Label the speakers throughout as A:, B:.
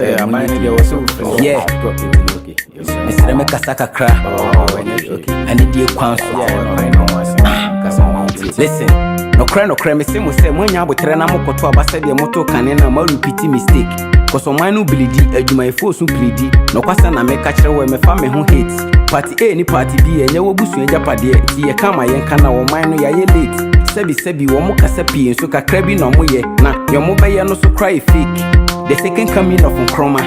A: say I'm minding you also.
B: Yeah.
A: Okay.
B: Mr. Mekasaka cra. I need you counsel. Listen. No cry, me say, when you would train a moco to a basset, the motor can and a more repeating mistake. Cause on my no bleedy, you my force who pleady. No question I make catch where my family who hates. Party A, any party B, and you will boost your japadi. See a kama yankana or mine, ya late. Sebi, one more casapi, and so ka crabby no more yet. Now, your mobile no so cry fake. The second coming off from Chroma.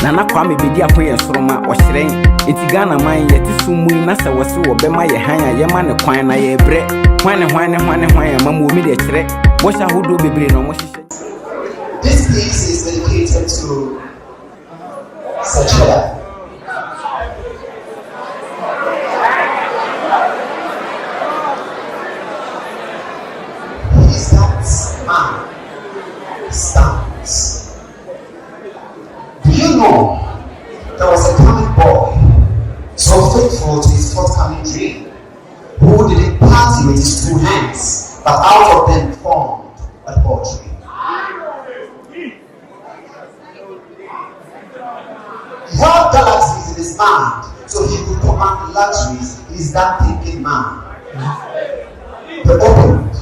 B: Nana Kwame Bediako and Sroma or Shrine. It's Ghana mine yet is soon Nasa was so Bema Yahaya, Yaman, Quina, ye bread. Why, Mamma, me a threat. What's a who do be brain on what she said?
C: This piece is dedicated to Sachela. He's that man. Stands. Do you know there was a coming boy so faithful to his forthcoming dream who didn't party with his two hands, but out of them formed a poetry. He held galaxies in his mind so he could command luxuries. He's that thinking man. The opened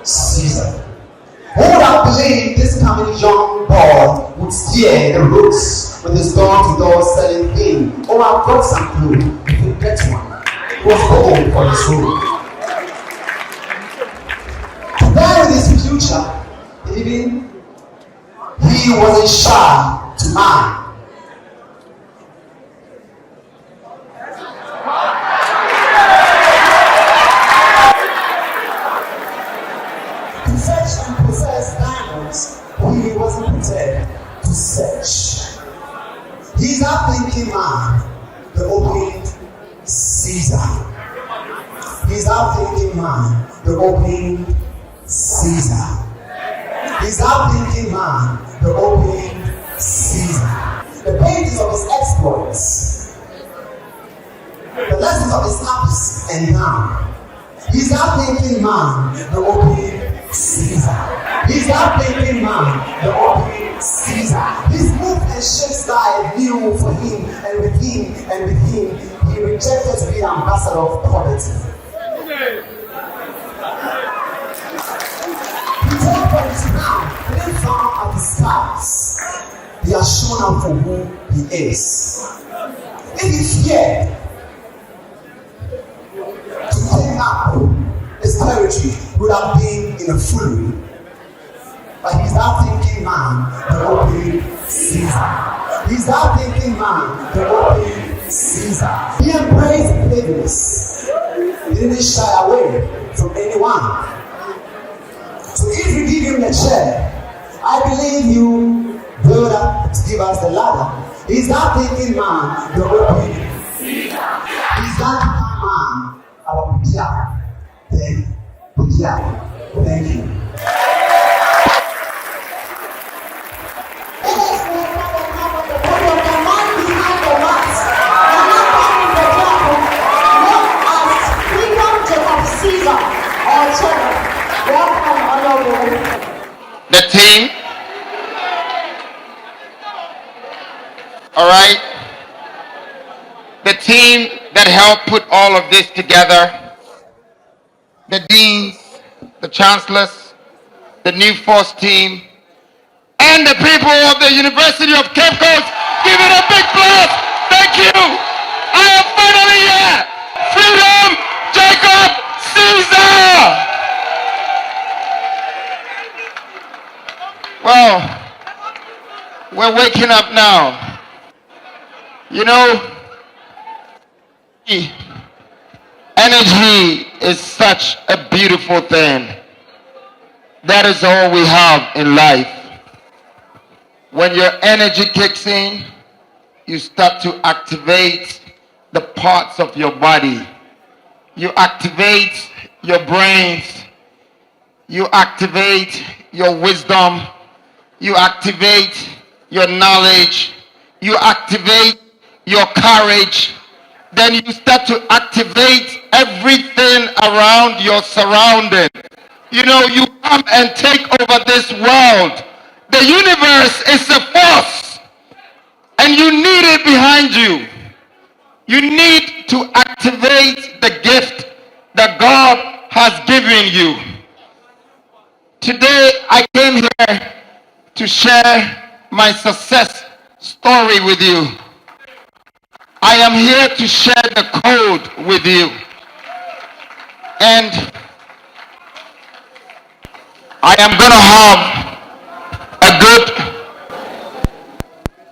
C: Caesar. Who would have believed this coming young boy would steer the roads with his door-to-door selling thing? Oh, I've got some clue. If you get one, was home for his room. To bear with his future, even he wasn't shy to mind. To fetch and possess diamonds, he wasn't prepared to search. He's not thinking man, the opened Caesar. He's not thinking man, the opened Caesar. He's not thinking man, the opened Caesar. The pages of his exploits, the lessons of his ups and downs. He's not thinking man, the opened Caesar. He's not thinking man, the opening Caesar. His move and shapes life new for him, and with him, he rejected to be an ambassador of poverty. He told poverty now, they found at the skies. They are shown up for who he is. If he feared to take up his territory, would have been in a fury. But he's not thinking man, the opening Caesar. He's not thinking man, the opening Caesar. He embraced bigness. He didn't shy away from anyone. So if you give him the chair, I believe you build up to give us the ladder. He's not thinking man, the opening Caesar. He's not thinking man, our Bediako. Bediako. Thank you.
D: The team. All right. The team that helped put all of this together. The deans, the chancellors, the new force team, and the people of the University of Cape Coast. Give it a big applause. Thank you. I am finally here. Freedom, Jacob, Caesar. Well, we're waking up now. You know, energy is such a beautiful thing. That is all we have in life. When your energy kicks in, you start to activate the parts of your body. You activate your brains. You activate your wisdom. You activate your knowledge. You activate your courage. Then you start to activate everything around your surrounding. You know, you come and take over this world. The universe is a force. You need to activate the gift that God has given you. Today, I came here to share my success story with you. I am here to share the code with you. And I am going to have a good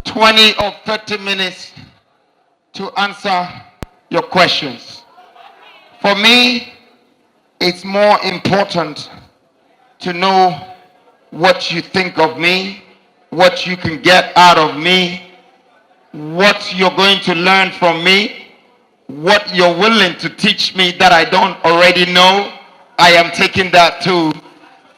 D: 20 or 30 minutes to answer your questions. For me, it's more important to know what you think of me, what you can get out of me, what you're going to learn from me, what you're willing to teach me that I don't already know. I am taking that too.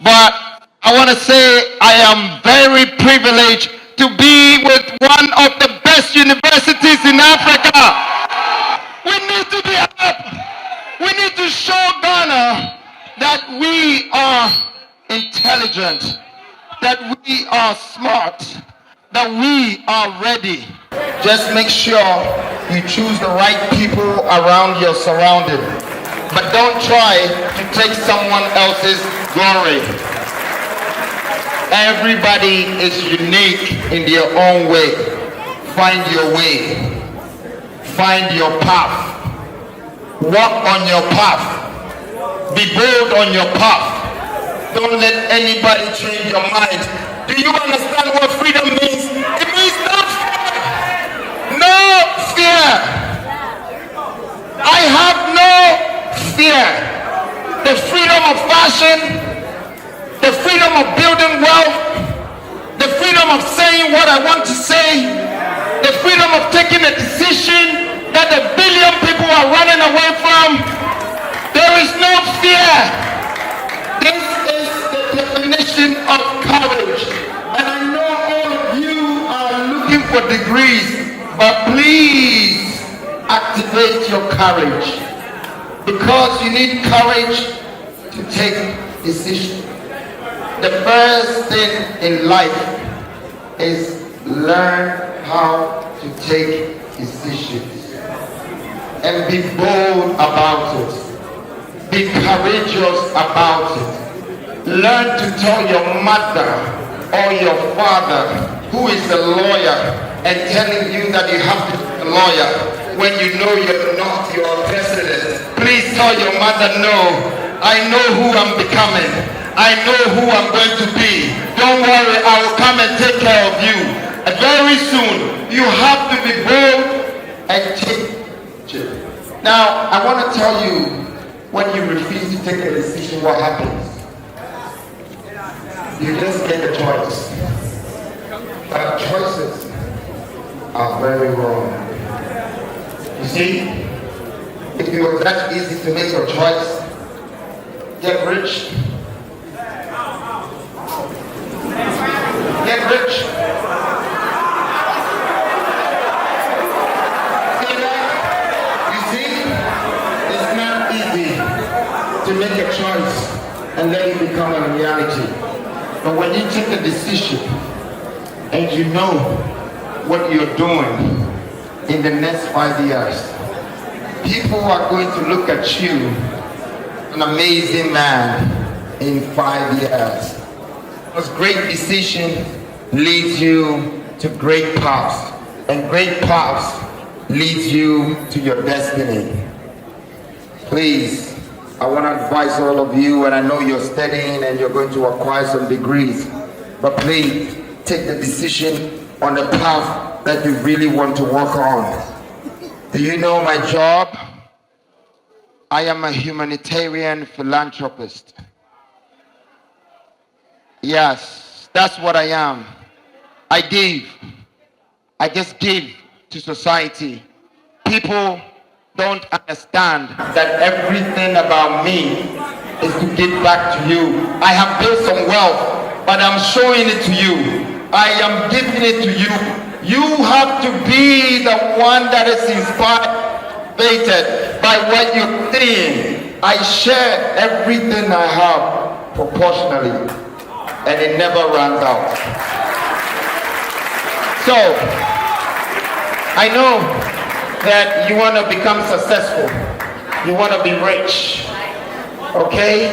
D: But I want to say I am very privileged to be with one of the best universities in Africa. We need to be up. We need to show Ghana that we are intelligent, that we are smart, that we are ready. Just make sure you choose the right people around your surrounding. But don't try to take someone else's glory. Everybody is unique in their own way. Find your way. Find your path. Walk on your path. Be bold on your path. Don't let anybody change your mind. Do you understand what freedom means? It means no fear. No fear. I have no fear. The freedom of fashion, the freedom of building wealth, the freedom of saying what I want to say, the freedom of taking a decision that a billion people are running away from. There is no fear. This is the definition of courage. And I know all of you are looking for degrees, but please activate your courage, because you need courage to take decisions. The first thing in life is learn how to take decisions and be bold about it. Be courageous about it. Learn to tell your mother or your father who is a lawyer and telling you that you have to be a lawyer when you know you're not your president. Please tell your mother, no, I know who I'm becoming. I know who I'm going to be. Don't worry, I will come and take care of you. And very soon, you have to be bold and take charge. Now, I want to tell you, when you refuse to take a decision, what happens? You just get a choice. But choices are very wrong. You see, if it was that easy to make your choice, get rich. Get rich. You see, it's not easy to make a choice and let it become a reality. But when you take a decision and you know what you're doing in the next 5 years, people are going to look at you, an amazing man, in 5 years. Because great decision leads you to great paths, and great paths leads you to your destiny. Please, I want to advise all of you, and I know you're studying and you're going to acquire some degrees, but please take the decision on the path that you really want to work on. Do you know my job? I am a humanitarian philanthropist. Yes, that's what I am. I give. I just give to society. People don't understand that everything about me is to give back to you. I have built some wealth, but I'm showing it to you. I am giving it to you. You have to be the one that is inspired by what you're seeing. I share everything I have proportionally, and it never runs out. So, I know that you want to become successful. You want to be rich. Okay?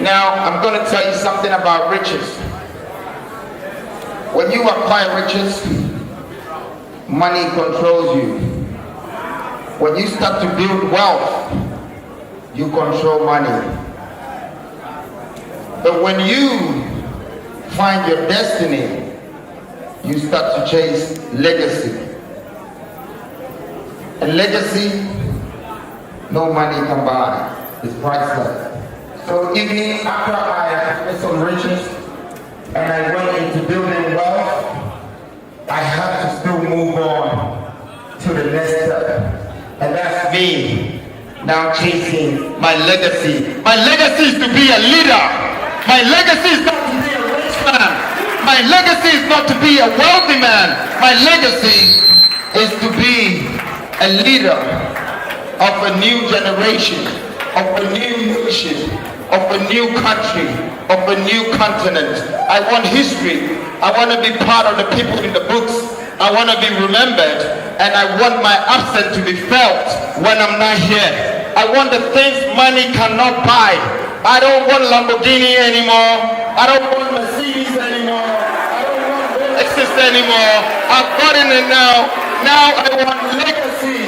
D: Now, I'm going to tell you something about riches. When you acquire riches, money controls you. When you start to build wealth, you control money. But when you find your destiny, you start to chase legacy. And legacy, no money can buy. It's priceless. So even after I had some riches and I went into building wealth, I had to still move on to the next step. And that's me now chasing my legacy. My legacy is to be a leader. My legacy is not to be a rich man. My legacy is not to be a wealthy man. My legacy is to be a leader of a new generation, of a new nation, of a new country, of a new continent. I want history. I want to be part of the people in the books. I want to be remembered, and I want my absence to be felt when I'm not here. I want the things money cannot buy. I don't want Lamborghini anymore. I don't want Mercedes anymore. I don't want Lexus anymore. I've gotten it now. Now I want legacy.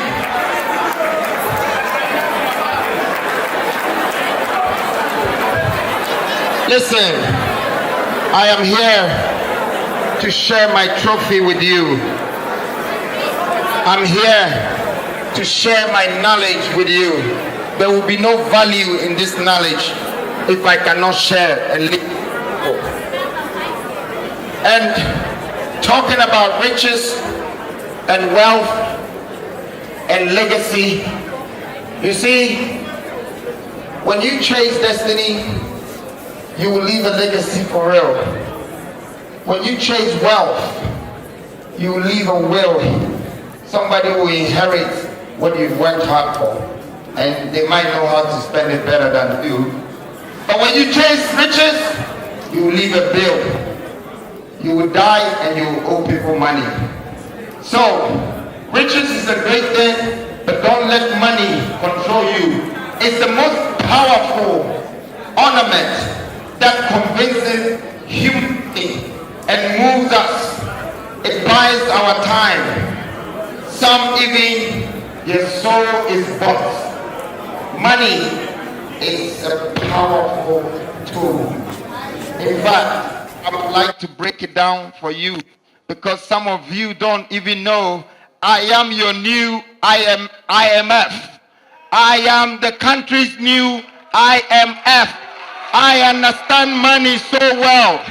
D: Listen, I am here to share my trophy with you. I'm here to share my knowledge with you. There will be no value in this knowledge if I cannot share and live. And talking about riches and wealth and legacy, you see, when you chase destiny, you will leave a legacy for real. When you chase wealth, you will leave a will. Somebody will inherit what you've worked hard for, and they might know how to spend it better than you. But when you chase riches, you will leave a bill. You will die and you will owe people money. So, riches is a great thing, but don't let money control you. It's the most powerful ornament that convinces humanity and moves us. It buys our time. Some even, your soul is bought. Money is a powerful tool. In fact, I would like to break it down for you because some of you don't even know I am your new IMF. I am the country's new IMF. I understand money so well.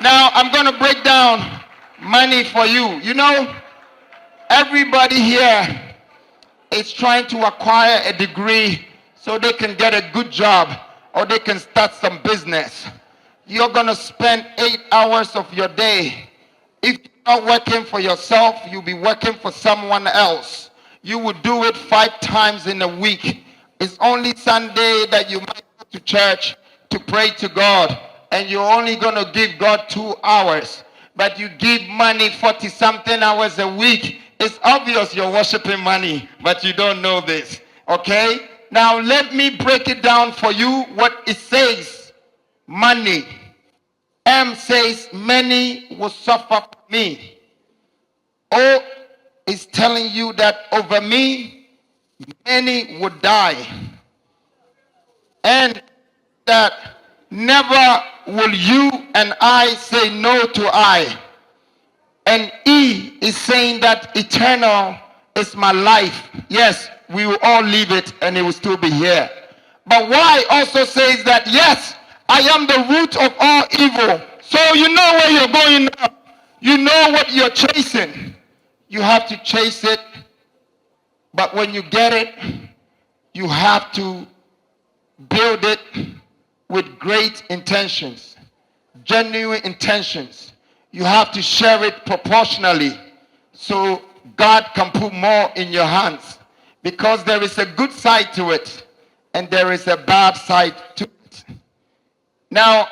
D: Now, I'm going to break down money for you. You know, everybody here is trying to acquire a degree so they can get a good job or they can start some business. You're going to spend 8 hours of your day. If you're not working for yourself, you'll be working for someone else. You will do it 5 times in a week. It's only Sunday that you might go to church to pray to God. And you're only going to give God 2 hours, but you give money 40-something hours a week. It's obvious you're worshiping money, but you don't know this, okay? Now, let me break it down for you what it says. Money. M says, many will suffer for me. O is telling you that over me, many would die. And that never will you and I say no to I. And E is saying that eternal is my life. Yes, we will all leave it and it will still be here. But Y also says that yes, I am the root of all evil. So you know where you're going now. You know what you're chasing. You have to chase it. But when you get it, you have to build it with great intentions, genuine intentions. You have to share it proportionally so God can put more in your hands, because there is a good side to it and there is a bad side to it. Now,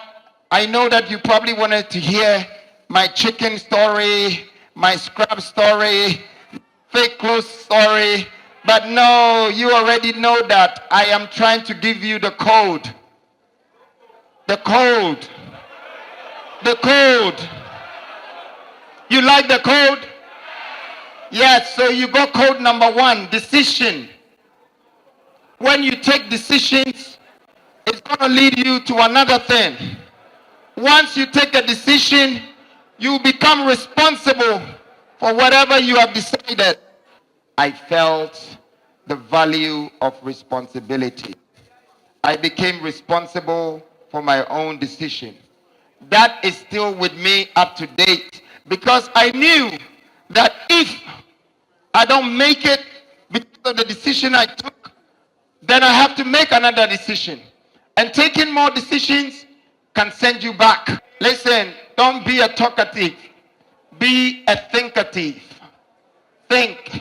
D: I know that you probably wanted to hear my chicken story, my scrap story. fake close story. But no, you already know that I am trying to give you the code. The code. The code. You like the code? Yes, so you got code number 1, decision. When you take decisions, it's going to lead you to another thing. Once you take a decision, you become responsible for whatever you have decided. I felt the value of responsibility. I became responsible for my own decision. That is still with me up to date, because I knew that if I don't make it because of the decision I took, then I have to make another decision. And taking more decisions can send you back. Listen, don't be a talkative. Be a thinkative. Think.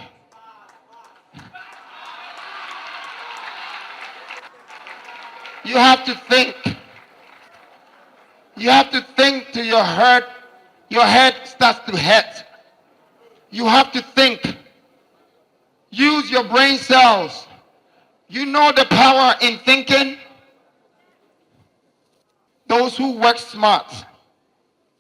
D: You have to think. You have to think till your head starts to hurt. You have to think. Use your brain cells. You know the power in thinking. Those who work smart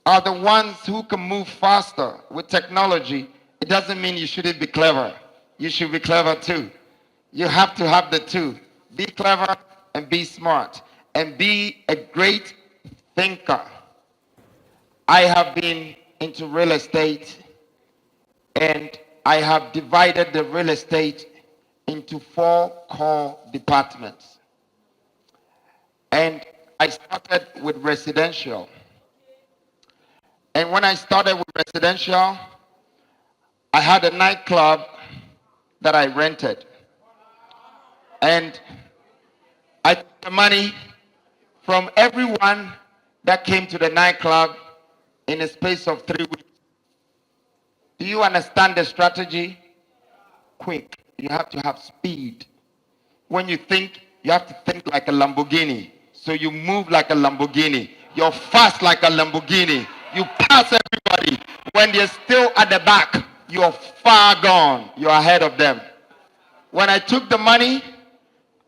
D: are the ones who can move faster with technology. It doesn't mean you shouldn't be clever. You should be clever too. You have to have the two. Be clever and be smart. And be a great thinker. I have been into real estate, and I have divided the real estate into 4 core departments. And I started with residential. And when I started with residential, I had a nightclub that I rented. And I took the money from everyone that came to the nightclub in a space of 3 weeks. Do you understand the strategy? Quick. You have to have speed. When you think, you have to think like a Lamborghini. So you move like a Lamborghini. You're fast like a Lamborghini. You pass everybody. When they're still at the back, you're far gone. You're ahead of them. When I took the money,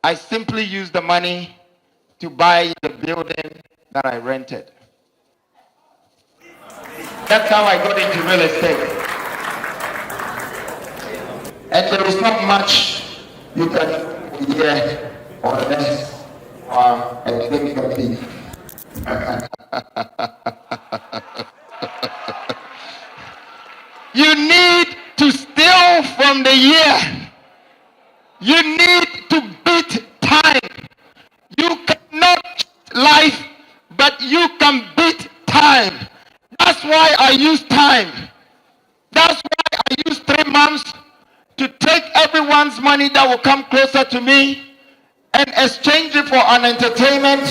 D: I simply used the money to buy the building that I rented. That's how I got into real estate. And there is not much you can do here or less or a difficulty. You need to steal from the year. You need to beat time. You cannot cheat life, but you can beat time. That's why I use time. That's why I use 3 months to take everyone's money that will come closer to me and exchange it for an entertainment.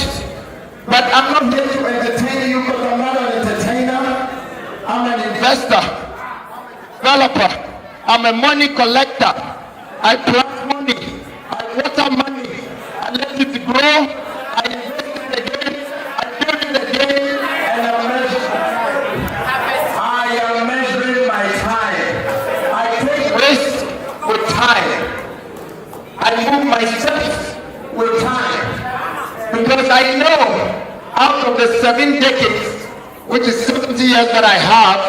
D: But I'm not here to entertain you, because I'm not an entertainer. I'm an investor, developer. I'm a money collector. I plant money. I water money. I let it grow. I invest it again. I build it again. And I am measuring my time. I take risks with time. I move myself with time. Because I know out of the 7 decades, which is 70 years that I have,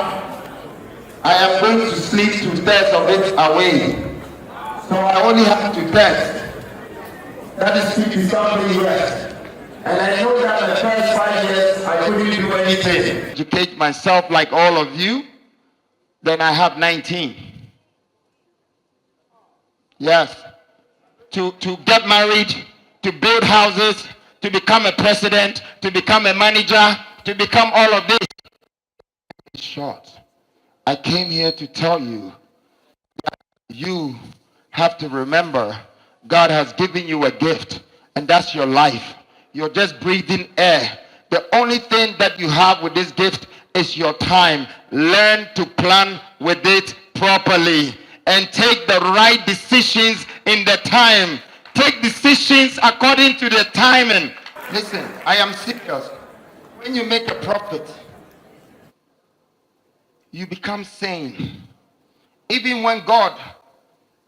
D: I am going to sleep 2/3 of it away. So I only have 2/3. That is 50-something years. And I know that the first 5 years I couldn't do anything. Educate myself like all of you, then I have 19. Yes. To get married, to build houses, to become a president, to become a manager, to become all of this. In short, I came here to tell you that you have to remember God has given you a gift, and that's your life. You're just breathing air. The only thing that you have with this gift is your time. Learn to plan with it properly and take the right decisions in the time. Take decisions according to the timing. Listen, I am serious. When you make a profit, you become sane. Even when God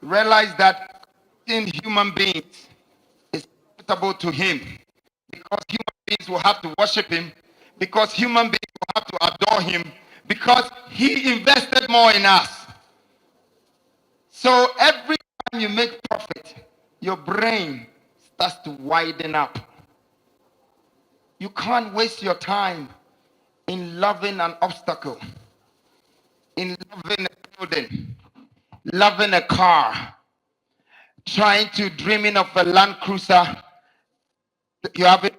D: realized that in human beings is profitable to him, because human beings will have to worship him, because human beings will have to adore him, because he invested more in us. So every time you make profit, your brain starts to widen up. You can't waste your time in loving an obstacle, in loving a building, loving a car, trying to dreaming of a Land Cruiser. You have it.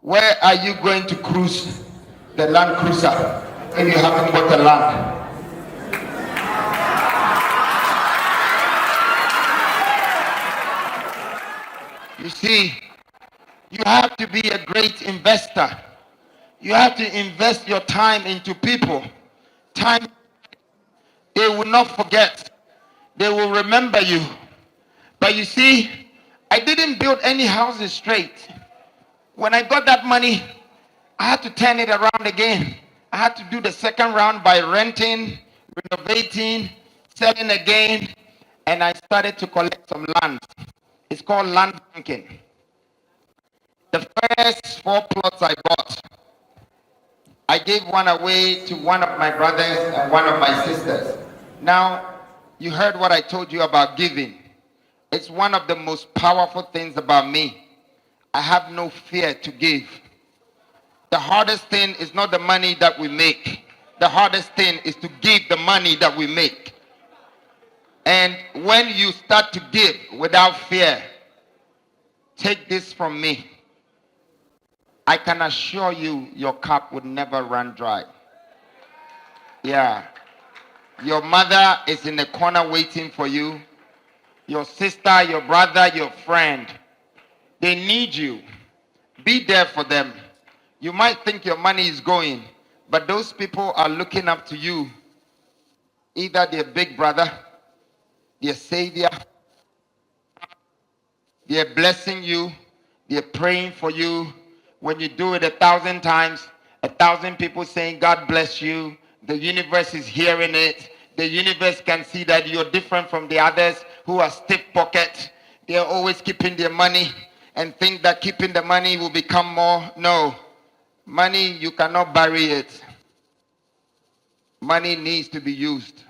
D: Where are you going to cruise the Land Cruiser when you haven't bought a land? You see, you have to be a great investor. You have to invest your time into people. Time they will not forget. They will remember you. But you see, I didn't build any houses straight. When I got that money, I had to turn it around again. I had to do the second round by renting, renovating, selling again, and I started to collect some land. It's called land banking. The first 4 plots I bought, I gave one away to one of my brothers and one of my sisters. Now, you heard what I told you about giving. It's one of the most powerful things about me. I have no fear to give. The hardest thing is not the money that we make. The hardest thing is to give the money that we make. And when you start to give without fear, take this from me. I can assure you, your cup would never run dry. Yeah. Your mother is in the corner waiting for you. Your sister, your brother, your friend. They need you. Be there for them. You might think your money is going, but those people are looking up to you. Either their big brother, their savior. They're blessing you. They're praying for you. When you do it 1,000 times, 1,000 people saying, God bless you. The universe is hearing it. The universe can see that you're different from the others who are stiff pocket. They're always keeping their money and think that keeping the money will become more. No. Money, you cannot bury it. Money needs to be used.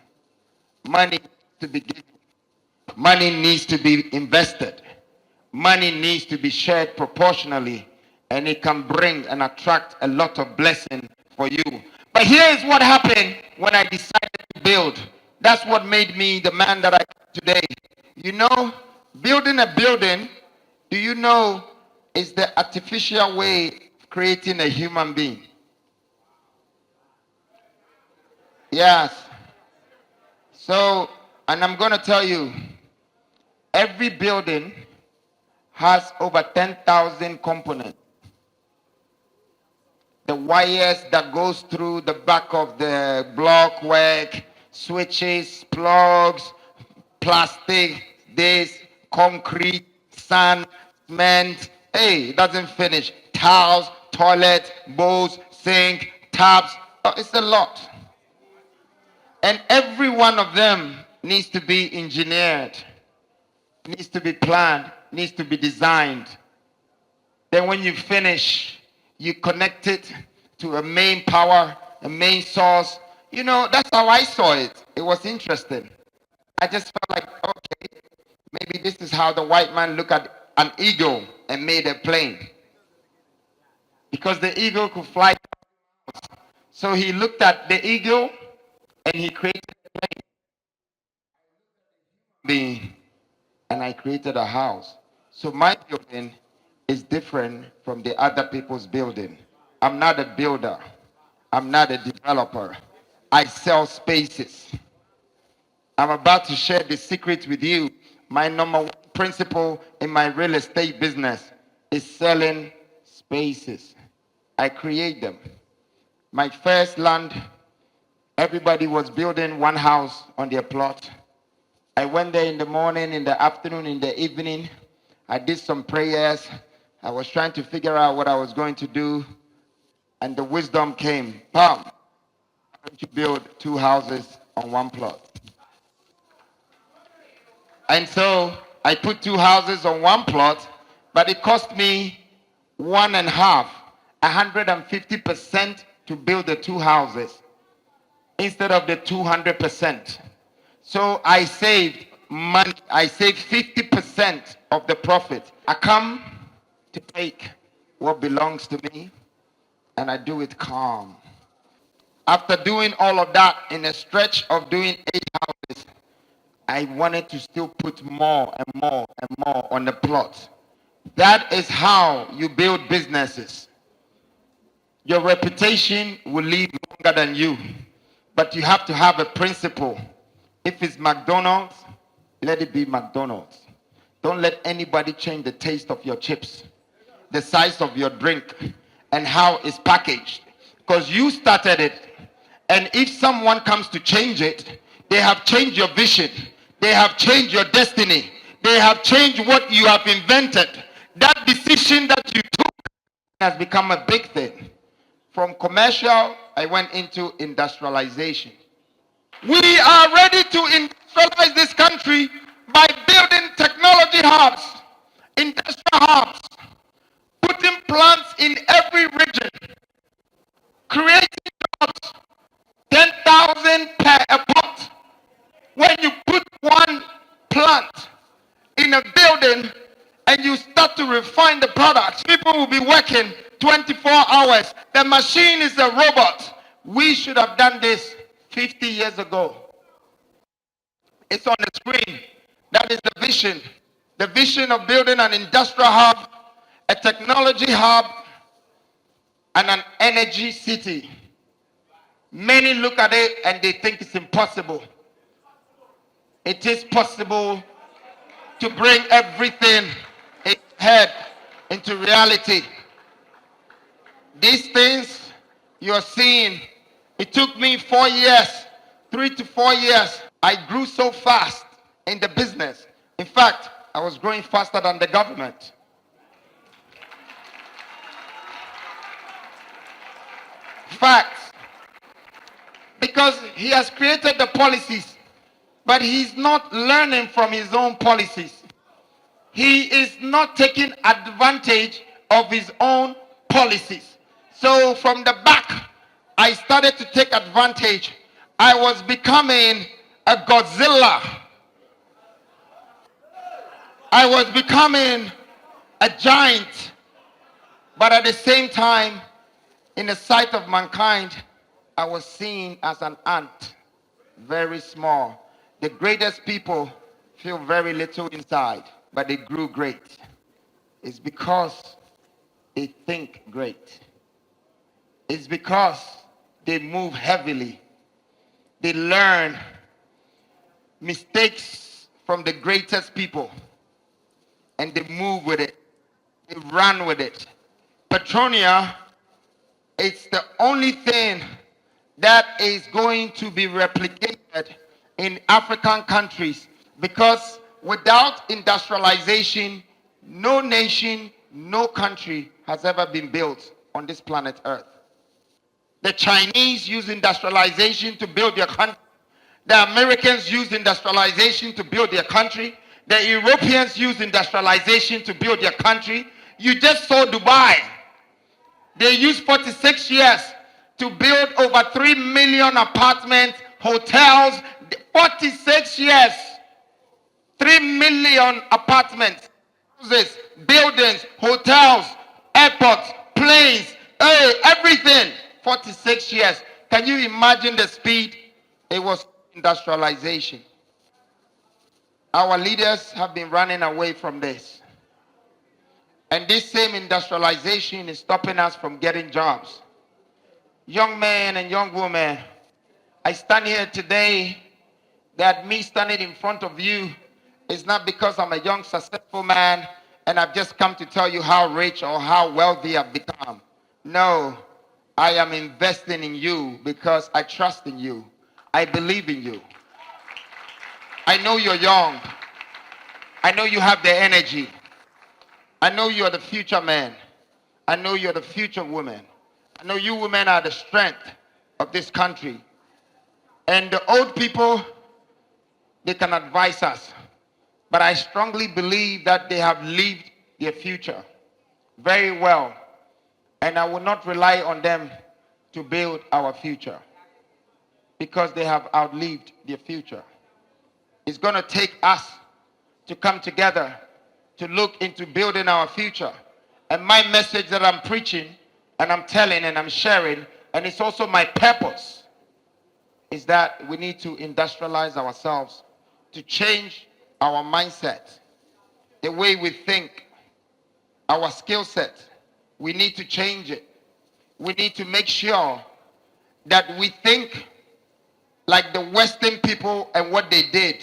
D: Money needs to be given. Money needs to be invested. Money needs to be shared proportionally, and it can bring and attract a lot of blessing for you. But here is what happened when I decided to build. That's what made me the man that I am today. You know, building a building, do you know, is the artificial way of creating a human being. Yes. So, and I'm going to tell you, every building has over 10,000 components. The wires that goes through the back of the block work, switches, plugs, plastic, this, concrete, sand, cement. Hey, it doesn't finish. Towels, toilet, bowls, sink, taps. Oh, it's a lot. And every one of them needs to be engineered, needs to be planned, needs to be designed. Then when you finish, you connect it to a main power, a main source. You know, that's how I saw it. It was interesting. I just felt like, okay, maybe this is how the white man looked at an eagle and made a plane. Because the eagle could fly. So he looked at the eagle and he created a plane. And I created a house. So my building is different from the other people's building. I'm not a builder. I'm not a developer. I sell spaces. I'm about to share the secret with you. My number one principle in my real estate business is selling spaces. I create them. My first land, everybody was building one house on their plot. I went there in the morning, in the afternoon, in the evening. I did some prayers. I was trying to figure out what I was going to do. And the wisdom came. Bam! I'm going to build 2 houses on one plot. And so I put 2 houses on one plot, but it cost me 150% to build the 2 houses instead of the 200%. So I saved money. I saved 50% of the profit. I come to take what belongs to me, and I do it calm. After doing all of that in a stretch of doing 8 houses, I wanted to still put more and more and more on the plot. That is how you build businesses. Your reputation will live longer than you, but you have to have a principle. If it's McDonald's, let it be McDonald's. Don't let anybody change the taste of your chips, the size of your drink, and how it's packaged. Because you started it, and if someone comes to change it, they have changed your vision. They have changed your destiny. They have changed what you have invented. That decision that you took has become a big thing. From commercial, I went into industrialization. We are ready to industrialize this country by building technology hubs, industrial hubs, putting plants in every region, creating jobs, 10,000 per a pot. When you put one plant in a building and you start to refine the products, people will be working 24 hours. The machine is a robot. We should have done this 50 years ago. It's on the screen. That is the vision. The vision of building an industrial hub, a technology hub, and an energy city. Many look at it and they think it's impossible. It is possible to bring everything ahead into reality. These things you're seeing, it took me 4 years, 3 to 4 years. I grew so fast in the business. In fact, I was growing faster than the government. Facts. Because he has created the policies, but he's not learning from his own policies. He is not taking advantage of his own policies. So from the back, I started to take advantage. I was becoming a Godzilla. I was becoming a giant. But at the same time, in the sight of mankind, I was seen as an ant, very small. The greatest people feel very little inside, but they grew great. It's because they think great. It's because they move heavily. They learn mistakes from the greatest people, and they move with it. They run with it. Petronia, it's the only thing that is going to be replicated in African countries, because without industrialization, no nation, no country has ever been built on this planet Earth. The Chinese use industrialization to build their country. The Americans use industrialization to build their country. The Europeans use industrialization to build their country. You just saw Dubai. They used 46 years to build over 3 million apartments, hotels. 46 years. 3 million apartments, houses, buildings, hotels, airports, planes, everything. 46 years. Can you imagine the speed? It was industrialization. Our leaders have been running away from this. And this same industrialization is stopping us from getting jobs. Young men and young women, I stand here today, that me standing in front of you is not because I'm a young, successful man and I've just come to tell you how rich or how wealthy I've become. No, I am investing in you because I trust in you. I believe in you. I know you're young. I know you have the energy. I know you're the future man. I know you're the future woman. I know you women are the strength of this country. And the old people, they can advise us. But I strongly believe that they have lived their future very well. And I will not rely on them to build our future because they have outlived their future. It's going to take us to come together to look into building our future. And my message that I'm preaching and I'm telling and I'm sharing, and it's also my purpose, is that we need to industrialize ourselves to change our mindset, the way we think, our skill set. We need to change it. We need to make sure that we think like the Western people and what they did.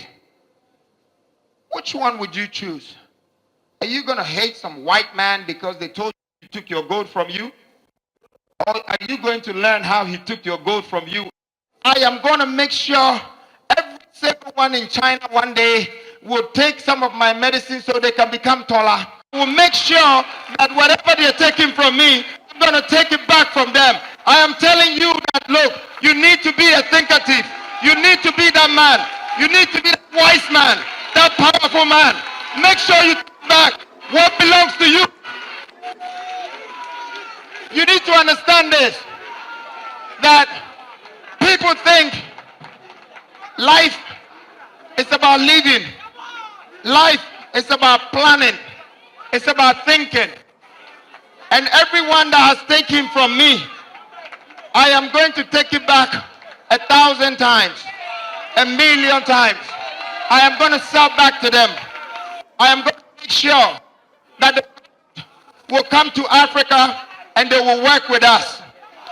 D: Which one would you choose? Are you going to hate some white man because they told you he took your gold from you? Or are you going to learn how he took your gold from you? I am going to make sure every single one in China one day will take some of my medicine so they can become taller. I will make sure that whatever they're taking from me, I'm going to take it back from them. I am telling you that, look, you need to be a thinkative. You need to be that man. You need to be that wise man, that powerful man. Make sure you take back what belongs to you. You need to understand this, that people think life is about living. Life is about planning. It's about thinking. And everyone that has taken from me, I am going to take it back 1,000 times, 1,000,000 times. I am going to sell back to them. I am going to make sure that they will come to Africa and they will work with us.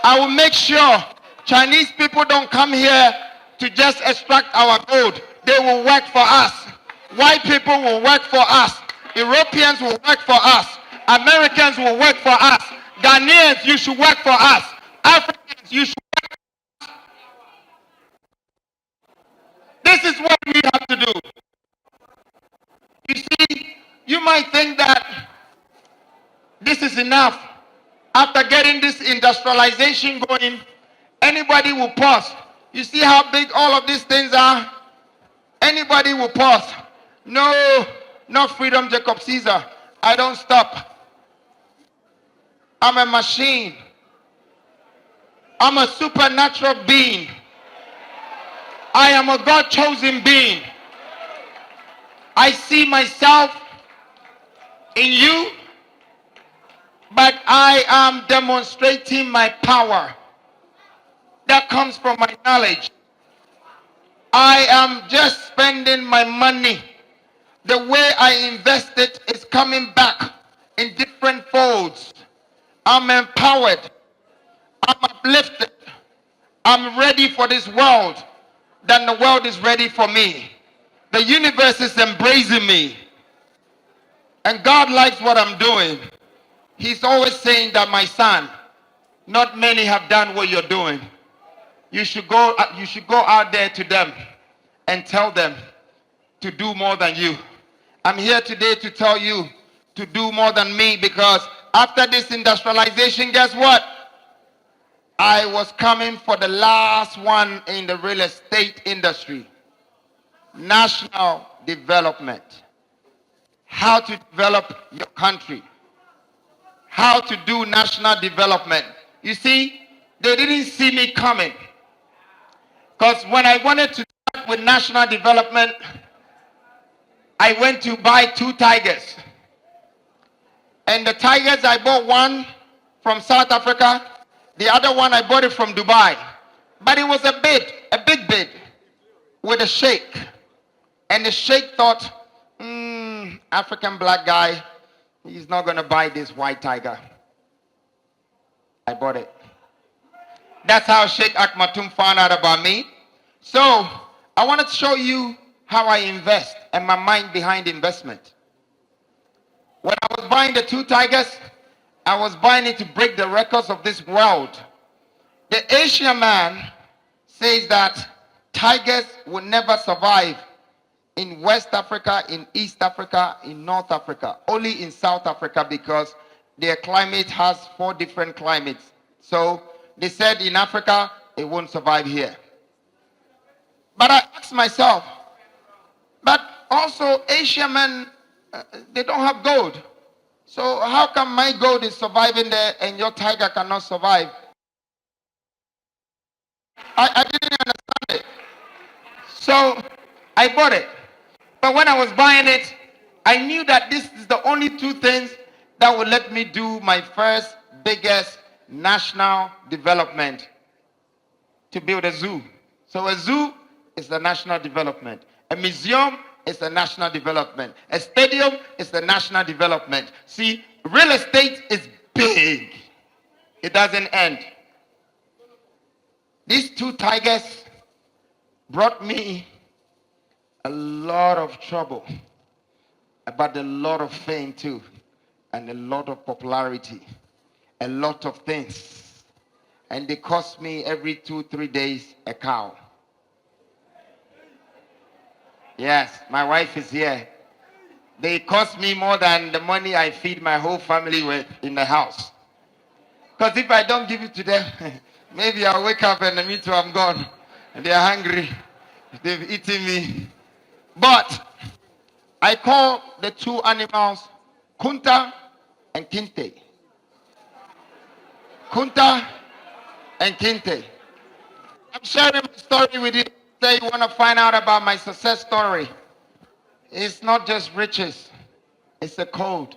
D: I will make sure Chinese people don't come here to just extract our gold. They will work for us. White people will work for us. Europeans will work for us. Americans will work for us. Ghanaians, you should work for us. Africans, you should work for us. This is what we have to do. You see, you might think that this is enough. After getting this industrialization going, anybody will pause. You see how big all of these things are? Anybody will pause. No, no freedom, Jacob Caesar. I don't stop. I'm a machine. I'm a supernatural being. I am a God-chosen being. I see myself in you, but I am demonstrating my power. That comes from my knowledge. I am just spending my money. The way I invest it is coming back in different folds. I'm empowered. I'm uplifted. I'm ready for this world. Then the world is ready for me. The universe is embracing me. And God likes what I'm doing. He's always saying that, my son, not many have done what you're doing. You should go out there to them and tell them to do more than you. I'm here today to tell you to do more than me, because after this industrialization, guess what? I was coming for the last one in the real estate industry. National development. How to develop your country. How to do national development. You see, they didn't see me coming. Because when I wanted to start with national development, I went to buy 2 tigers. And the tigers, I bought one from South Africa. The other one, I bought it from Dubai. But it was a big bid with a sheikh. And the sheikh thought, African black guy, he's not going to buy this white tiger. I bought it. That's how Sheikh Akmatum found out about me. So I wanted to show you how I invest and my mind behind investment. When I was buying the 2 tigers, I was buying it to break the records of this world. The Asian man says that tigers will never survive in West Africa, in East Africa, in North Africa. Only in South Africa, because their climate has 4 different climates. So they said in Africa, it won't survive here. But I asked myself, but also Asian men, they don't have gold. So how come my gold is surviving there and your tiger cannot survive? I didn't understand it. So I bought it. But when I was buying it, I knew that this is the only two things that would let me do my first biggest national development, to build a zoo. So a zoo is the national development. A museum is the national development. A stadium is the national development. See, real estate is big. It doesn't end. These two tigers brought me a lot of trouble, but a lot of fame too, and a lot of popularity, a lot of things. And they cost me every 2-3 days a cow. Yes, my wife is here. They cost me more than the money I feed my whole family with in the house. Because if I don't give it to them, maybe I'll wake up and me too, I'm gone. And they're hungry. They've eaten me. But I call the two animals Kunta and Kinte. Kunta and Kinte. I'm sharing my story with you today. You want to find out about my success story. It's not just riches, it's a code.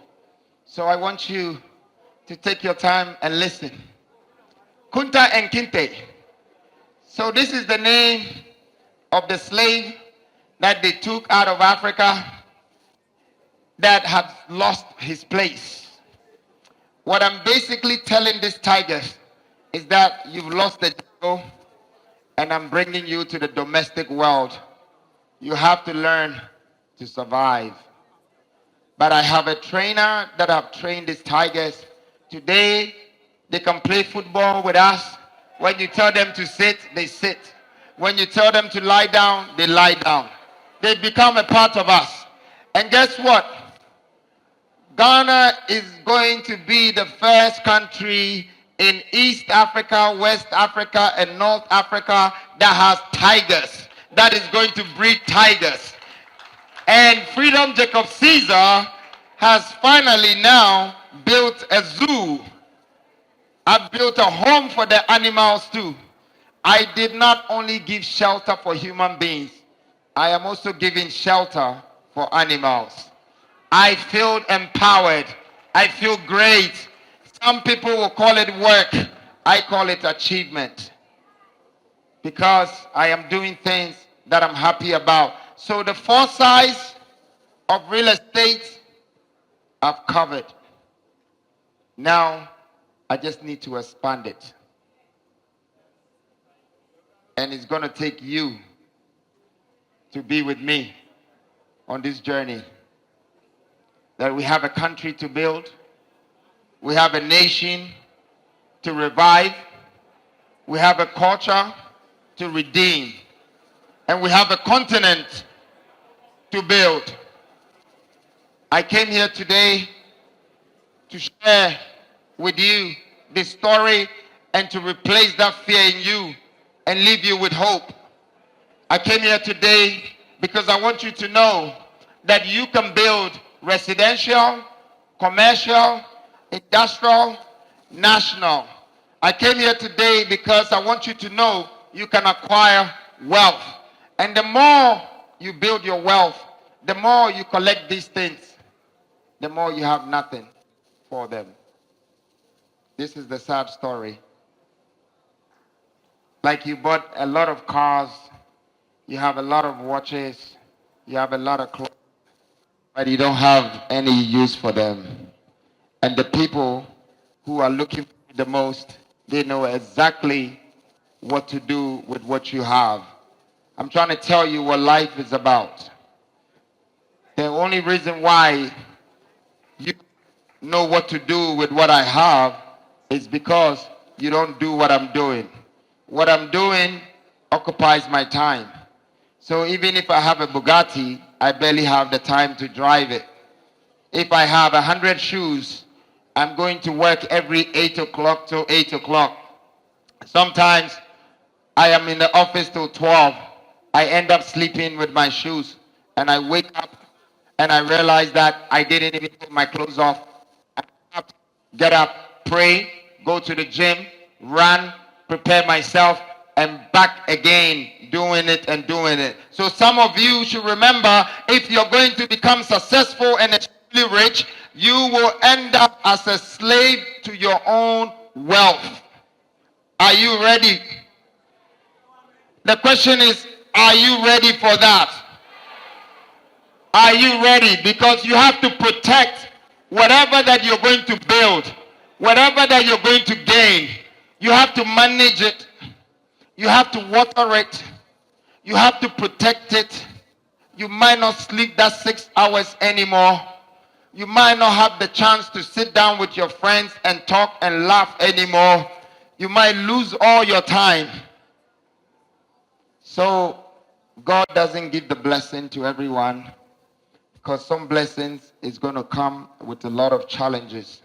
D: So I want you to take your time and listen. Kunta and Kinte. So this is the name of the slave that they took out of Africa that had lost his place. What I'm basically telling these tigers is that you've lost the jungle and I'm bringing you to the domestic world. You have to learn to survive. But I have a trainer that have trained these tigers. Today, they can play football with us. When you tell them to sit, they sit. When you tell them to lie down, they lie down. They become a part of us. And guess what? Ghana is going to be the first country in East Africa, West Africa, and North Africa that has tigers, that is going to breed tigers. And Freedom Jacob Caesar has finally now built a zoo. I built a home for the animals too. I did not only give shelter for human beings, I am also giving shelter for animals. I feel empowered. I feel great. Some people will call it work. I call it achievement. Because I am doing things that I'm happy about. So the four sides of real estate I've covered. Now I just need to expand it. And it's going to take you to be with me on this journey. That we have a country to build. We have a nation to revive. We have a culture to redeem. And we have a continent to build. I came here today to share with you this story and to replace that fear in you and leave you with hope. I came here today because I want you to know that you can build residential, commercial, industrial, national. I came here today because I want you to know you can acquire wealth. And the more you build your wealth, the more you collect these things, the more you have nothing for them. This is the sad story. Like you bought a lot of cars, you have a lot of watches, you have a lot of clothes, but you don't have any use for them. And the people who are looking for it the most, they know exactly what to do with what you have. I'm trying to tell you what life is about. The only reason why you know what to do with what I have is because you don't do what I'm doing. What I'm doing occupies my time. So even if I have a Bugatti, I barely have the time to drive it. If I have 100 shoes, I'm going to work every 8 o'clock till 8 o'clock. Sometimes I am in the office till 12. I end up sleeping with my shoes, and I wake up and I realize that I didn't even take my clothes off. I have to get up, pray, go to the gym, run, prepare myself, and back again, doing it and doing it. So some of you should remember, if you're going to become successful and extremely rich, you will end up as a slave to your own wealth. Are you ready? The question is, are you ready for that? Are you ready? Because you have to protect whatever that you're going to build, whatever that you're going to gain. You have to manage it. You have to water it. You have to protect it. You might not sleep that 6 hours anymore. You might not have the chance to sit down with your friends and talk and laugh anymore. You might lose all your time. So God doesn't give the blessing to everyone, because some blessings is going to come with a lot of challenges.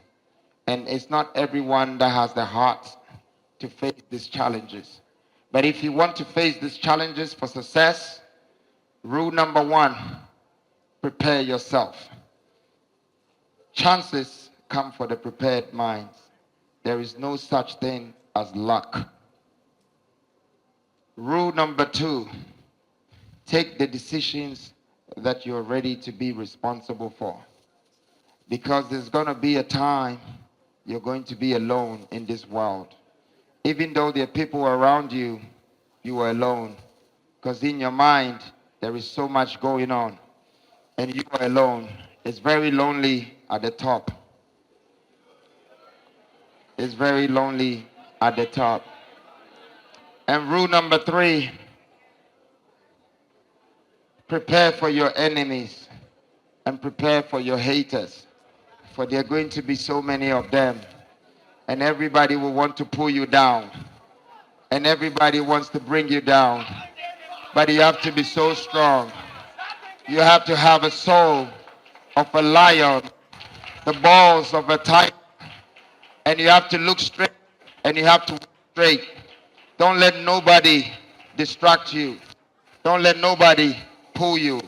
D: And it's not everyone that has the heart to face these challenges. But if you want to face these challenges for success, rule number 1, prepare yourself. Chances come for the prepared minds. There is no such thing as luck. Rule number 2, take the decisions that you're ready to be responsible for. Because there's going to be a time you're going to be alone in this world. Even though there are people around you, you are alone. Because in your mind, there is so much going on. And you are alone. It's very lonely at the top. It's very lonely at the top. And rule number 3, prepare for your enemies and prepare for your haters. For there are going to be so many of them. And everybody will want to pull you down. And everybody wants to bring you down. But you have to be so strong. You have to have a soul of a lion, the balls of a tiger. And you have to look straight and you have to walk straight. Don't let nobody distract you. Don't let nobody pull you.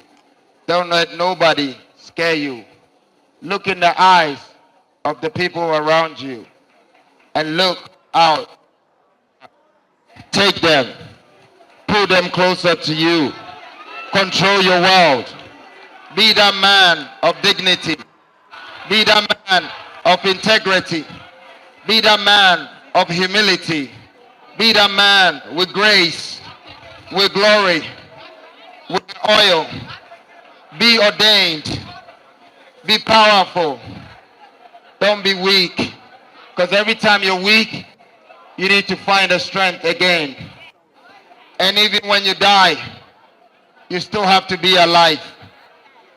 D: Don't let nobody scare you. Look in the eyes of the people around you and look out. Take them. Pull them closer to you. Control your world. Be that man of dignity. Be that man of integrity. Be that man of humility. Be that man with grace, with glory, with oil. Be ordained. Be powerful. Don't be weak. Because every time you're weak, you need to find the strength again. And even when you die, you still have to be alive.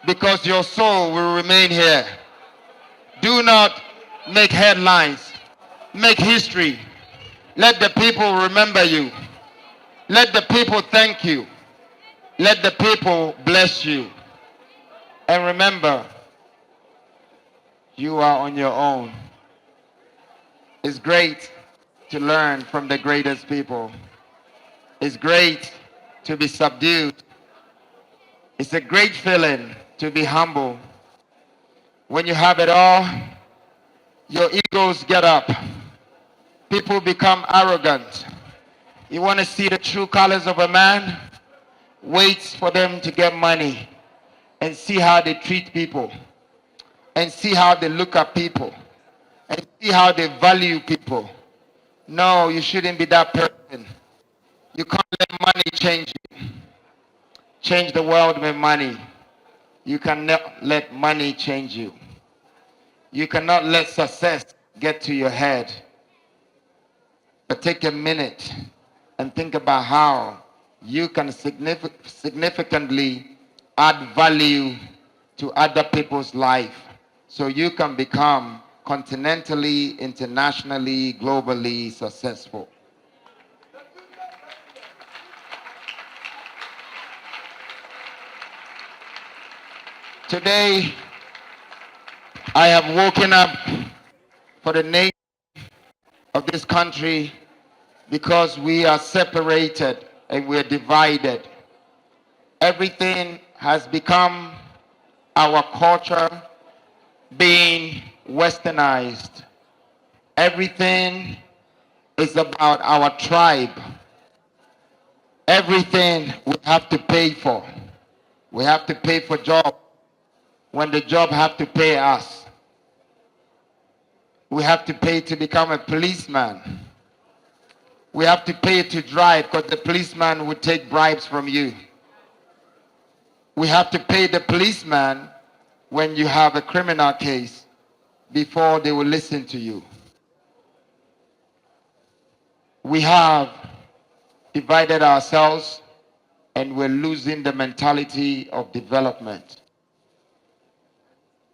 D: Because your soul will remain here. Do not make headlines. Make history. Let the people remember you. Let the people thank you. Let the people bless you. And remember, you are on your own. It's great to learn from the greatest people. It's great to be subdued. It's a great feeling to be humble. When you have it all, your egos get up. People become arrogant. You want to see the true colors of a man? Wait for them to get money and see how they treat people and see how they look at people and see how they value people. No, you shouldn't be that person. You can't let money change you. Change the world with money. You cannot let money change you. You cannot let success get to your head. But take a minute and think about how you can significantly add value to other people's life so you can become continentally, internationally, globally successful. Today, I have woken up for the nation of this country because we are separated and we are divided. everything has become our culture being westernized. Everything is about our tribe. Everything we have to pay for. We have to pay for job when the job have to pay us. We have to pay to become a policeman. We have to pay to drive because the policeman would take bribes from you. We have to pay the policeman when you have a criminal case before they will listen to you. We have divided ourselves and we're losing the mentality of development.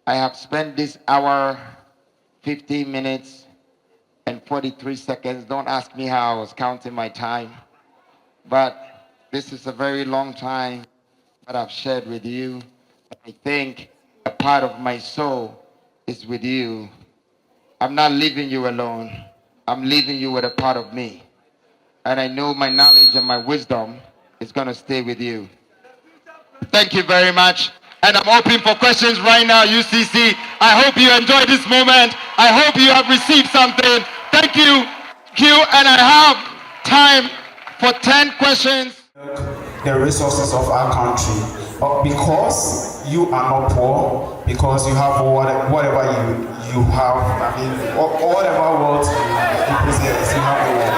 D: I have spent this hour, 15 minutes, and 43 seconds. Don't ask me how I was counting my time, but this is a very long time that I've shared with you. I think a part of my soul is with you. I'm not leaving you alone. I'm leaving you with a part of me. And I know my knowledge and my wisdom is going to stay with you. Thank you very much. And I'm open for questions right now, UCC. I hope you enjoyed this moment. I hope you have received something. Thank you, Q. And I have time for 10 questions.
E: The resources of our country. Because you are not poor, because you have whatever you have, I mean, whatever world you possess, you have the world.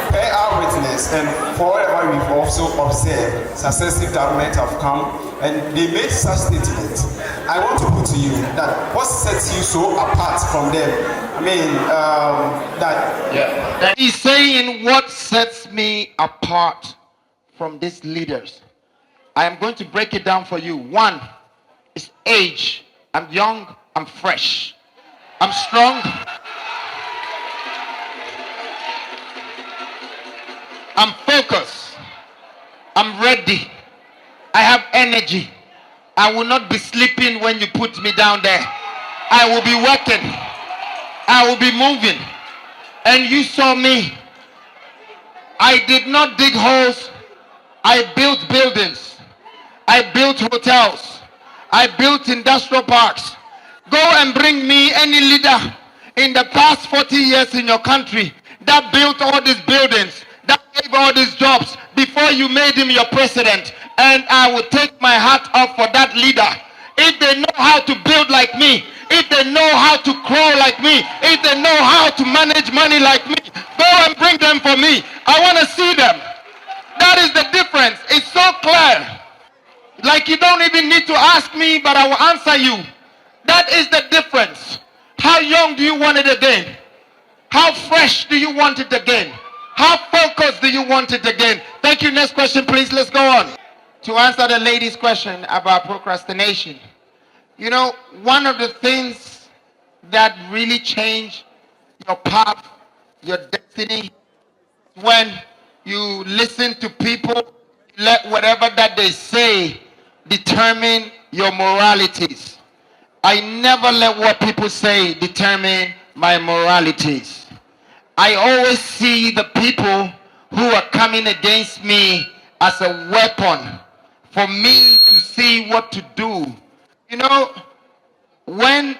E: Per our witness, and for whatever we've also observed, successive governments have come and they made such statements. I want to put to you that what sets you so apart from them? I mean, that
D: he's saying what sets me apart from these leaders. I am going to break it down for you. One is age. I'm young, I'm fresh, I'm strong, I'm focused, I'm ready, I have energy. I will not be sleeping when you put me down there. I will be working, I will be moving. And you saw me. I did not dig holes. I built buildings. I built hotels. I built industrial parks. Go and bring me any leader in the past 40 years in your country that built all these buildings, that gave all these jobs before you made him your president. And I will take my hat off for that leader. If they know how to build like me, if they know how to crawl like me, if they know how to manage money like me, go and bring them for me. I want to see them. That is the difference. It's so clear. Like you don't even need to ask me, but I will answer you. That is the difference. How young do you want it again? How fresh do you want it again? How focused do you want it again? Thank you. Next question, please. Let's go on. To answer the lady's question about procrastination. You know, one of the things that really change your path, your destiny, when you listen to people, let whatever that they say determine your moralities. I never let what people say determine my moralities. I always see the people who are coming against me as a weapon for me to see what to do. You know, when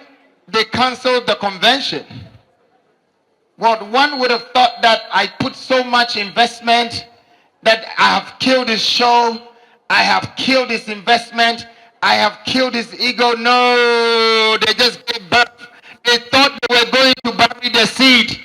D: they canceled the convention, well, one would have thought that I put so much investment, that I have killed his show, I have killed his investment, I have killed his ego. No, they just gave birth. They thought they were going to bury the seed.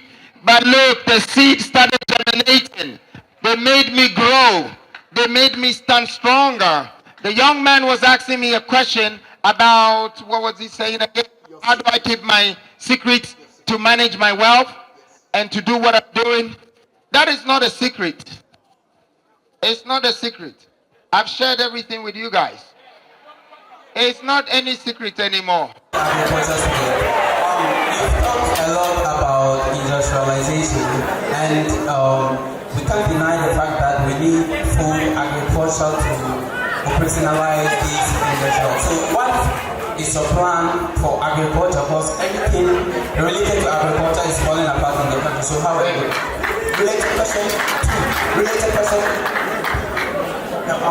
D: But look, the seed started germinating. They made me grow. They made me stand stronger. The young man was asking me a question about, what was he saying again? How do I keep my secrets to manage my wealth and to do what I'm doing? That is not a secret. It's not a secret. I've shared everything with you guys. It's not any secret anymore.
F: You've talked a lot about industrialization, and we can't deny the fact that we need food, agriculture to operationalize these industrial. So what is your plan for agriculture? Because everything related to agriculture is falling apart in the country. So how are you? Related question.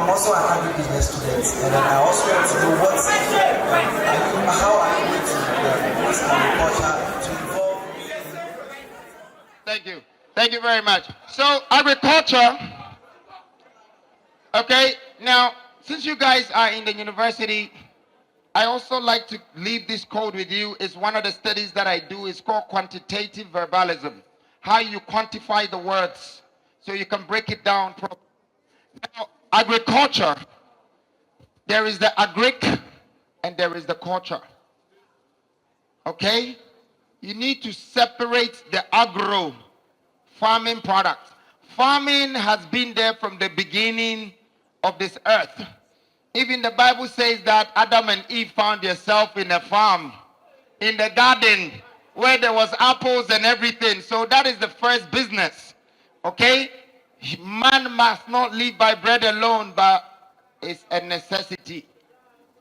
F: also an agribusiness student, and then I also want to know how are you going to use agriculture to involve.
D: Thank you. Thank you very much. So agriculture, okay, now since you guys are in the university, I also like to leave this code with you. It's one of the studies that I do. It's called quantitative verbalism. How you quantify the words so you can break it down properly. Now, agriculture, there is the agric and there is the culture. Okay? You need to separate the agro farming product. Farming has been there from the beginning of this earth. Even the Bible says that Adam and Eve found themselves in a farm, in the garden, where there was apples and everything. So that is the first business. Okay? Man must not live by bread alone, but it's a necessity.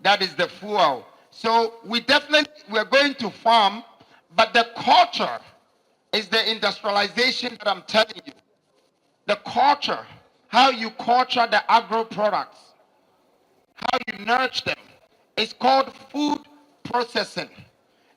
D: That is the fuel. So we're going to farm, but the culture is the industrialization that I'm telling you. The culture, how you culture the agro products, how you nurture them. It's called food processing.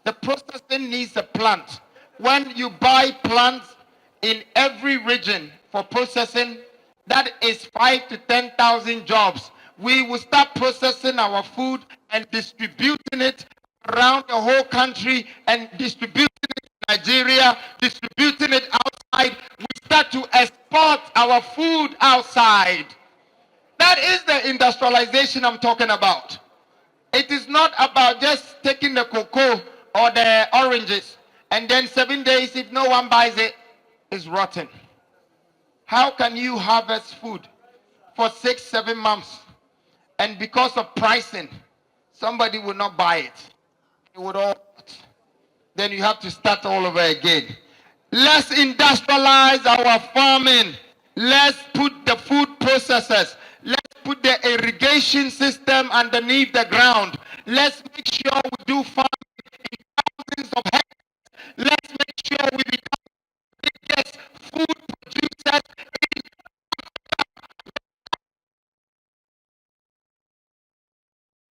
D: The processing needs a plant. When you buy plants in every region for processing, that is 5,000 to 10,000 jobs. We will start processing our food and distributing it around the whole country and distributing it in Nigeria, distributing it outside. We start to export our food outside. That is the industrialization I'm talking about. It is not about just taking the cocoa or the oranges and then 7 days, if no one buys it, it's rotten. How can you harvest food for 6, 7 months and because of pricing, somebody will not buy it? It would all. Then you have to start all over again. Let's industrialize our farming. Let's put the food processors. Let's put the irrigation system underneath the ground. Let's make sure we do farming in thousands of hectares. Let's make sure we become the biggest food producers in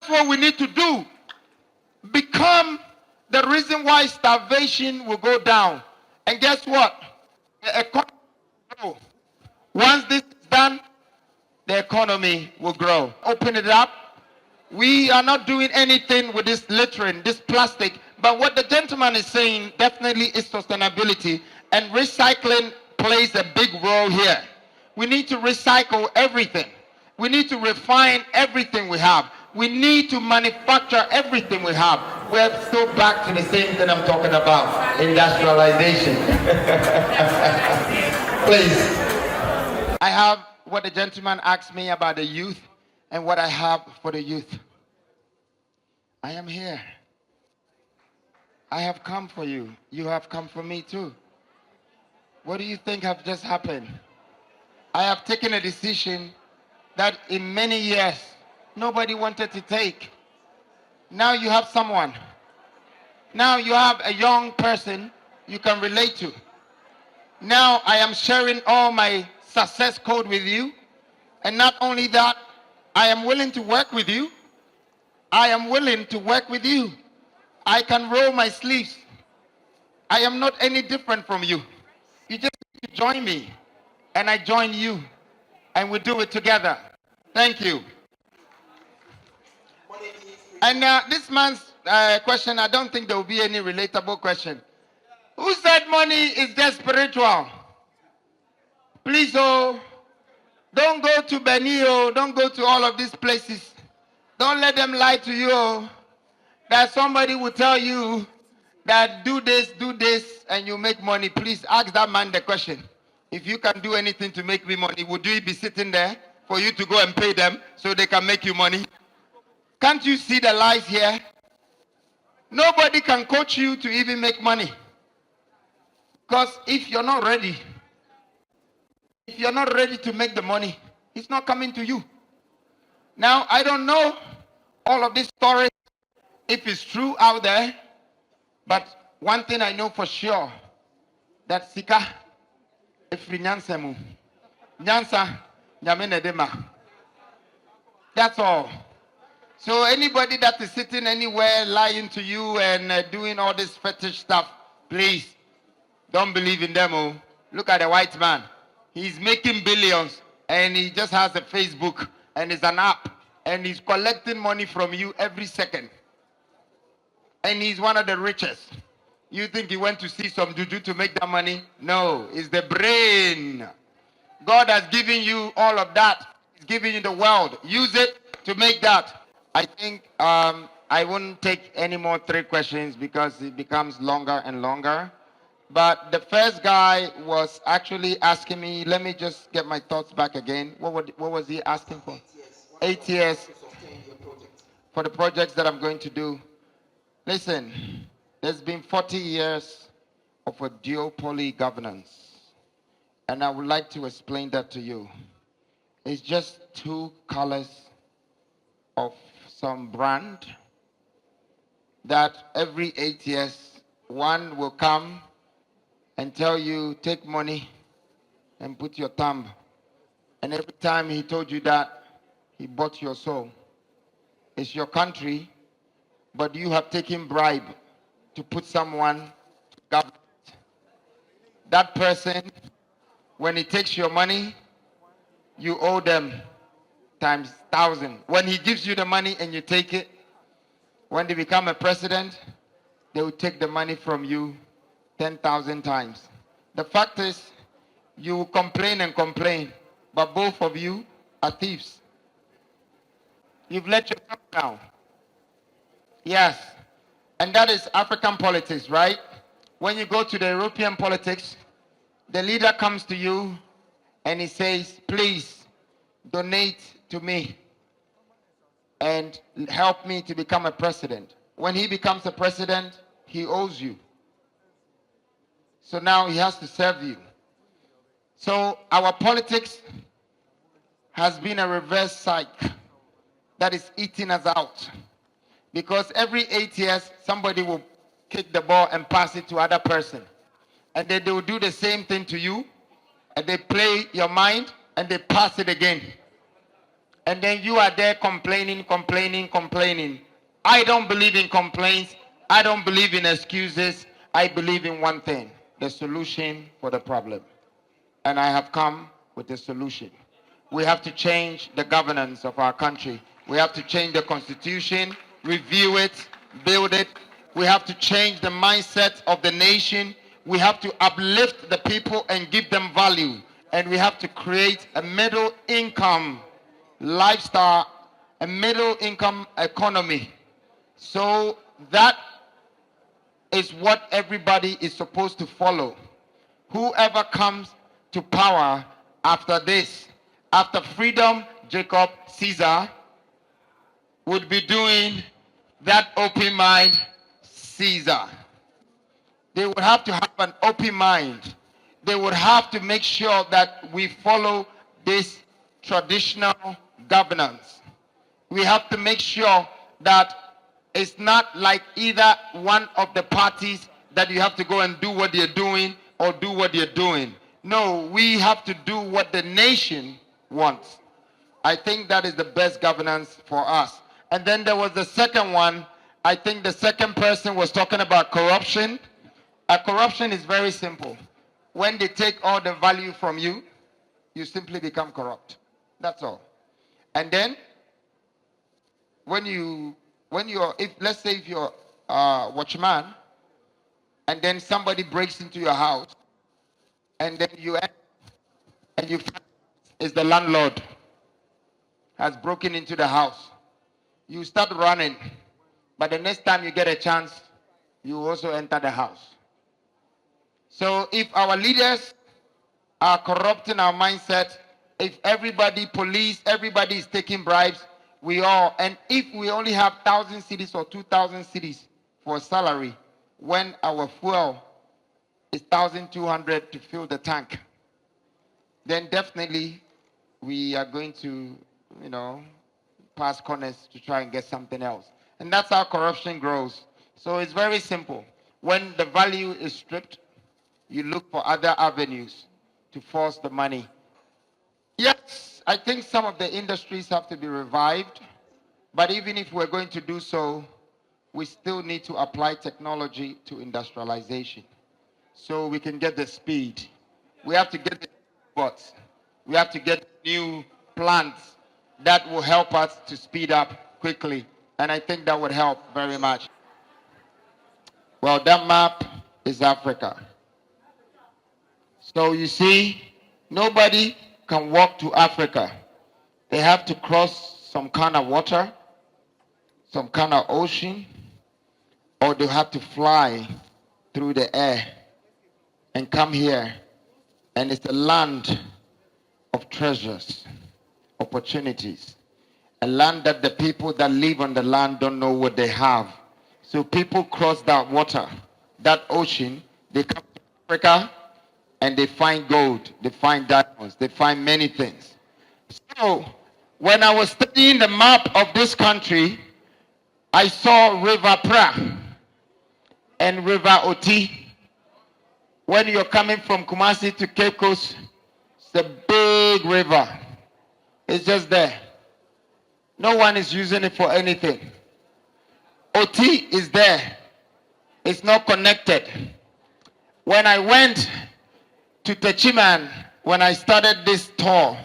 D: That's what we need to do. Become the reason why starvation will go down. And guess what? The economy will grow. Once this is done, the economy will grow. Open it up. We are not doing anything with this littering, this plastic. But what the gentleman is saying definitely is sustainability. And recycling plays a big role here. We need to recycle everything. We need to refine everything we have. We need to manufacture everything we have. We're still back to the same thing I'm talking about, industrialization. Please. I have what the gentleman asked me about the youth and what I have for the youth. I am here. I have come for you. You have come for me too. What do you think have just happened? I have taken a decision that in many years nobody wanted to take. Now you have someone. Now you have a young person you can relate to. Now I am sharing all my success code with you. And not only that, I am willing to work with you. I am willing to work with you. I can roll my sleeves. I am not any different from you. You just need to join me. And I join you. And we do it together. Thank you. And this man's question, I don't think there will be any relatable question. Who said money is just spiritual? Please, oh, don't go to Benio, don't go to all of these places. Don't let them lie to you. That somebody will tell you that do this, and you make money. Please ask that man the question. If you can do anything to make me money, would you be sitting there for you to go and pay them so they can make you money? Can't you see the lies here? Nobody can coach you to even make money. Because if you're not ready to make the money, it's not coming to you. Now, I don't know all of this story, if it's true out there, but one thing I know for sure, that Sika, Efri Nyansa mu, Nyansa, Nyamene Dema. That's all. So anybody that is sitting anywhere lying to you and doing all this fetish stuff, please don't believe in them. Oh. Look at the white man. He's making billions and he just has a Facebook and it's an app and he's collecting money from you every second. And he's one of the richest. You think he went to see some juju to make that money? No, it's the brain. God has given you all of that. He's giving you the world. Use it to make that. I think I won't take any more 3 questions because it becomes longer and longer. But the first guy was actually asking me, let me just get my thoughts back again. What was he asking for? 8 years for the projects that I'm going to do. Listen, there's been 40 years of a duopoly governance. And I would like to explain that to you. It's just 2 colors of some brand that every 8 years, one will come and tell you, take money and put your thumb. And every time he told you that, he bought your soul. It's your country, but you have taken bribe to put someone to govern it. That person, when he takes your money, you owe them times 1,000. When he gives you the money and you take it, when they become a president, they will take the money from you 10,000 times. The fact is, you complain and complain, but both of you are thieves. You've let yourself down. Yes. And that is African politics, right? When you go to the European politics, the leader comes to you and he says, please donate to me and help me to become a president. When he becomes a president, he owes you. So now he has to serve you. So our politics has been a reverse cycle that is eating us out. Because every 8 years, somebody will kick the ball and pass it to other person. And then they will do the same thing to you. And they play your mind and they pass it again. And then you are there complaining. I don't believe in complaints. I don't believe in excuses. I believe in one thing, the solution for the problem. And I have come with a solution. We have to change the governance of our country. We have to change the constitution, review it, build it. We have to change the mindset of the nation. We have to uplift the people and give them value. And we have to create a middle income lifestyle, a middle income economy. So that is what everybody is supposed to follow. Whoever comes to power after this, after freedom, Jacob Caesar would be doing that open mind Caesar. They would have to have an open mind. They would have to make sure that we follow this traditional governance. We have to make sure that it's not like either one of the parties that you have to go and do what they're doing or do what they're doing. No, we have to do what the nation wants. I think that is the best governance for us. And then there was the second one. I think the second person was talking about corruption. Corruption is very simple. When they take all the value from you, you simply become corrupt. That's all. And then let's say if you're a watchman and then somebody breaks into your house and then you find is the landlord has broken into the house. You start running, but the next time you get a chance, you also enter the house. So if our leaders are corrupting our mindset, if police, everybody is taking bribes, and if we only have 1,000 cities or 2,000 cities for salary, when our fuel is 1,200 to fill the tank, then definitely we are going to, pass corners to try and get something else. And that's how corruption grows. So it's very simple. When the value is stripped, you look for other avenues to force the money. Yes, I think some of the industries have to be revived, but even if we're going to do so, we still need to apply technology to industrialization so we can get the speed. We have to get the robots. We have to get new plants that will help us to speed up quickly. And I think that would help very much. Well, that map is Africa. So you see, nobody can walk to Africa. They have to cross some kind of water, some kind of ocean, or they have to fly through the air and come here. And it's a land of treasures, opportunities, a land that the people that live on the land don't know what they have. So people cross that water, that ocean, they come to Africa and they find gold, they find diamonds, they find many things. So when I was studying the map of this country, I saw River Pra and River Oti. When you're coming from Kumasi to Cape Coast, it's a big river. It's just there. No one is using it for anything. Oti is there. It's not connected. When I went to Techiman, when I started this tour,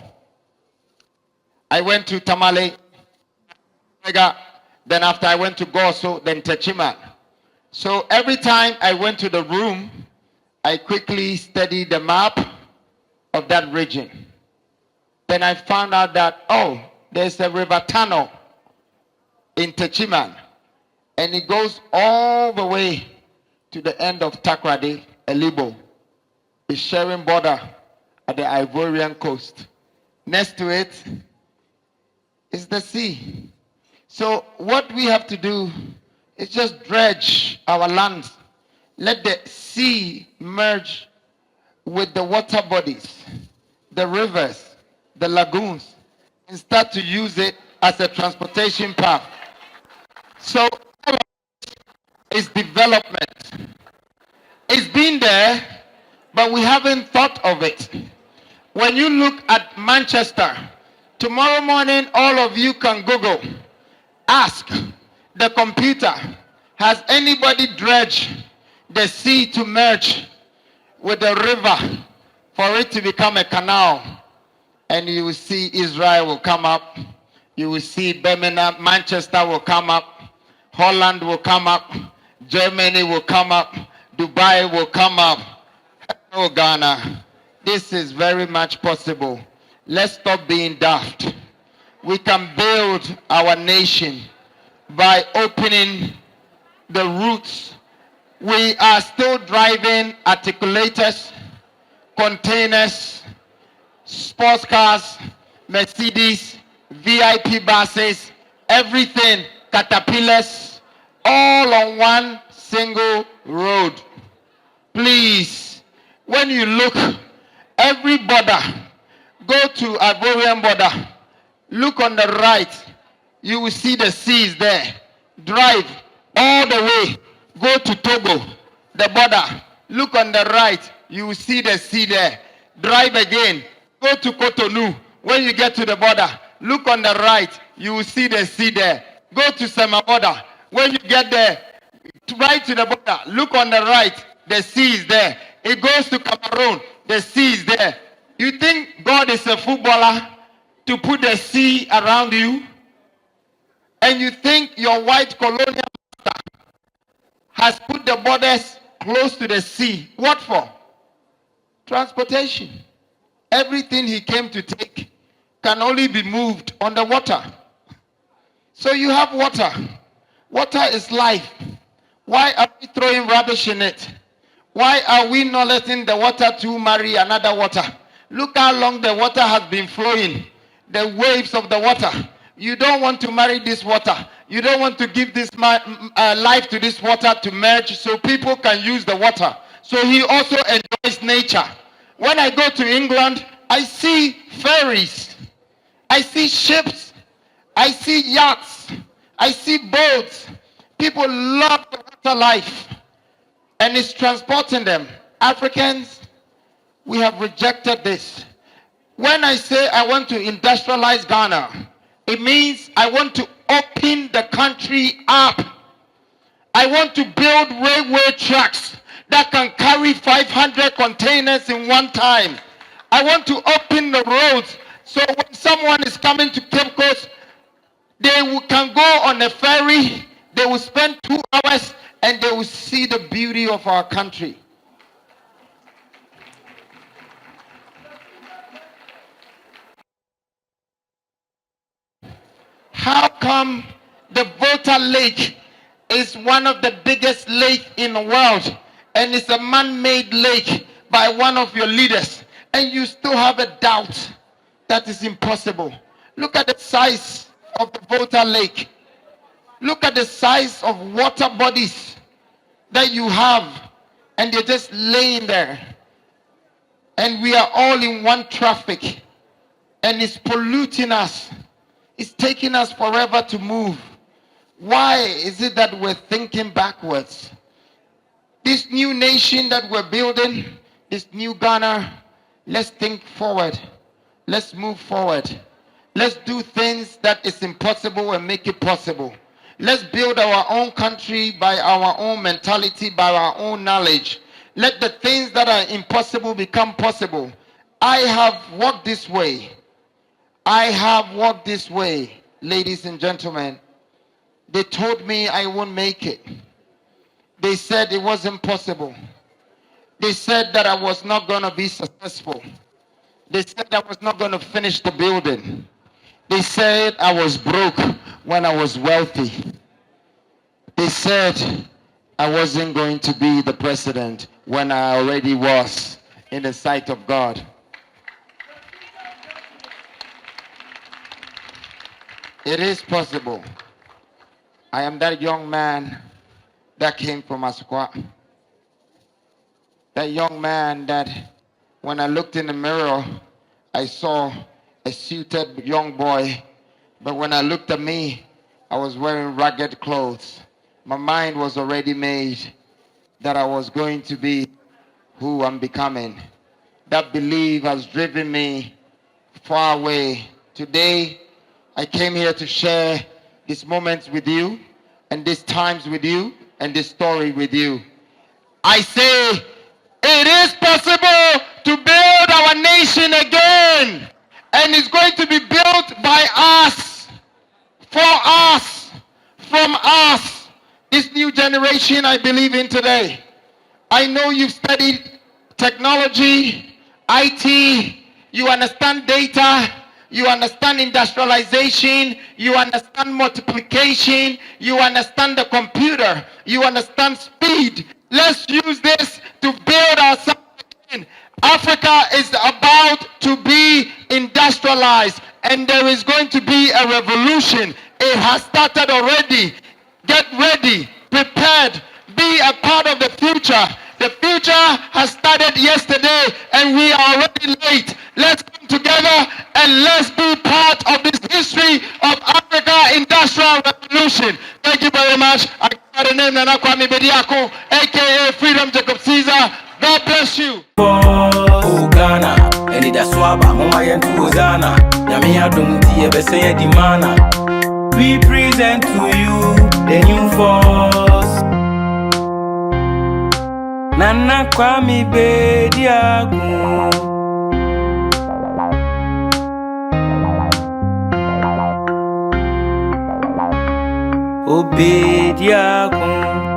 D: I went to Tamale, then after I went to Goso, then Techiman. So every time I went to the room, I quickly studied the map of that region. Then I found out that, oh, there's a river tunnel in Techiman, and it goes all the way to the end of Takrady, Elibo. It's sharing border at the Ivorian coast. Next to it is the sea. So what we have to do is just dredge our lands. Let the sea merge with the water bodies, the rivers, the lagoons, and start to use it as a transportation path. So it's development. It's been there, but we haven't thought of it. When you look at Manchester, tomorrow morning all of you can Google, ask the computer, has anybody dredged the sea to merge with the river for it to become a canal? And you will see Israel will come up. You will see Birmingham, Manchester will come up. Holland will come up. Germany will come up. Dubai will come up. Oh, Ghana, this is very much possible. Let's stop being daft. We can build our nation by opening the routes. We are still driving articulators, containers, sports cars, Mercedes, VIP buses, everything, caterpillars, all on one single road. Please, when you look, every border, go to Ivorian border, look on the right, you will see the seas there. Drive all the way, go to Togo, the border, look on the right, you will see the sea there. Drive again, go to Cotonou. When you get to the border, look on the right, you will see the sea there. Go to Sema border. When you get there, right to the border, look on the right, the sea is there. It goes to Cameroon, the sea is there. You think God is a footballer to put the sea around you? And you think your white colonial master has put the borders close to the sea? What for? Transportation. Everything he came to take can only be moved on the water. So you have water. Water is life. Why are we throwing rubbish in it? Why are we not letting the water to marry another water? Look how long the water has been flowing. The waves of the water. You don't want to marry this water. You don't want to give this life to this water to merge so people can use the water. So he also enjoys nature. When I go to England, I see ferries. I see ships. I see yachts. I see boats. People love the water life. And it's transporting them. Africans, we have rejected this. When I say I want to industrialize Ghana, it means I want to open the country up. I want to build railway tracks that can carry 500 containers in one time. I want to open the roads so when someone is coming to Cape Coast, can go on a ferry, they will spend 2 hours and they will see the beauty of our country. How come the Volta Lake is one of the biggest lakes in the world and it's a man-made lake by one of your leaders and you still have a doubt that is impossible? Look at the size of the Volta Lake. Look at the size of water bodies that you have and they're just laying there. And we are all in one traffic and it's polluting us. It's taking us forever to move. Why is it that we're thinking backwards? This new nation that we're building, this new Ghana, let's think forward. Let's move forward. Let's do things that is impossible and make it possible. Let's build our own country by our own mentality, by our own knowledge. Let the things that are impossible become possible. I have walked this way. I have walked this way, ladies and gentlemen. They told me I won't make it. They said it wasn't possible. They said that I was not going to be successful. They said I was not going to finish the building. They said I was broke when I was wealthy. They said I wasn't going to be the president when I already was in the sight of God. It is possible. I am that young man that came from Asukwa. That young man that when I looked in the mirror, I saw a suited young boy. But when I looked at me, I was wearing ragged clothes. My mind was already made that I was going to be who I'm becoming. That belief has driven me far away. Today, I came here to share these moments with you, and these times with you, and this story with you. I say, it is possible to build our nation again, and it's going to be built by us, for us, from us. This new generation I believe in today. I know you've studied technology, IT, you understand data, you understand industrialization, you understand multiplication, you understand the computer, you understand speed. Let's use this to build ourselves again. Africa is about to be industrialized and there is going to be a revolution. It has started already. Get ready, prepared, be a part of the future. The future has started yesterday and we are already late. Let's come together and let's be part of this history of Africa Industrial Revolution. Thank you very much. I got the name Nana Kwame Bediako, aka Freedom Jacob Caesar. God bless you.
B: Oh Ghana, and it is swaba, Mama and Hosanna. Yamia don't see a besay di mana. We present to you the new force. Nana Kwame Bediako. Oh Bediako.